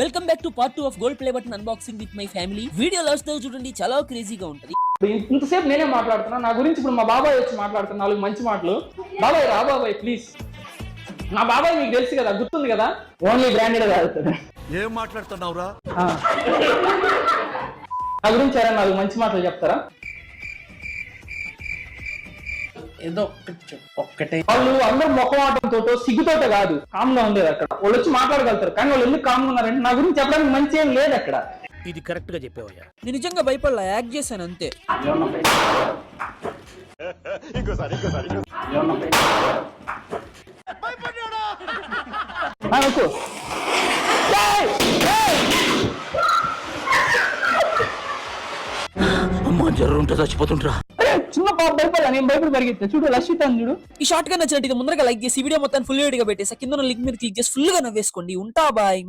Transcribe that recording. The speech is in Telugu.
Welcome back to part 2 of gold play button unboxing with my family. Video last దాకా చూడండి, చాలా క్రేజీగా ఉంటది. ఇంతసేపు నేనే మాట్లాడుతున్నా నా గురించి. ఇప్పుడు మా బాబాయ్ వచ్చి మాట్లాడుతున్నా 4 మంచి మాటలు. బాబాయ్ రా బాబాయ్ ప్లీజ్. నా బాబాయ్ మీకు తెలుసు కదా, గుర్తుంది కదా, ఓన్లీ బ్రాండెడ్ తాగుతాడు. ఏం మాట్లాడుతున్నావురా? నా గురించి ఎవరైనా 4 మంచి మాటలు చెప్తారా? ఏదో ఒక్కటే. వాళ్ళు అందరూ మొక్కమాటంతో సిగ్గుతోటే కాదు, కామ్ గా ఉండేది అక్కడ. వాళ్ళు వచ్చి మాట్లాడగలుగుతారు, కానీ వాళ్ళు ఎందుకు కామ్ ఉన్నారంటే నా గురించి చెప్పడానికి మంచి ఏం లేదు అక్కడ. ఇది కరెక్ట్ గా చెప్పావయ్యా. నేను నిజంగా భయపడలా, యాక్ట్ చేశాను అంతే. అమ్మా జ్వరం ఉంటే చచ్చిపోతుంటరా. చిన్న పాప భయపడా, నేను భయపడి పరిగెత్తా. చూడు లక్షిత చూడు. ఈ షార్ట్ గా నచ్చినట్టు ముందరగా లైక్ చేసి వీడియో మొత్తం ఫుల్ వీడియోగా పెట్టేసా. కింద లింక్ మీద క్లిక్ చేసి ఫుల్ గా నవ్వేసుకోండి. ఉంటా బాయ్.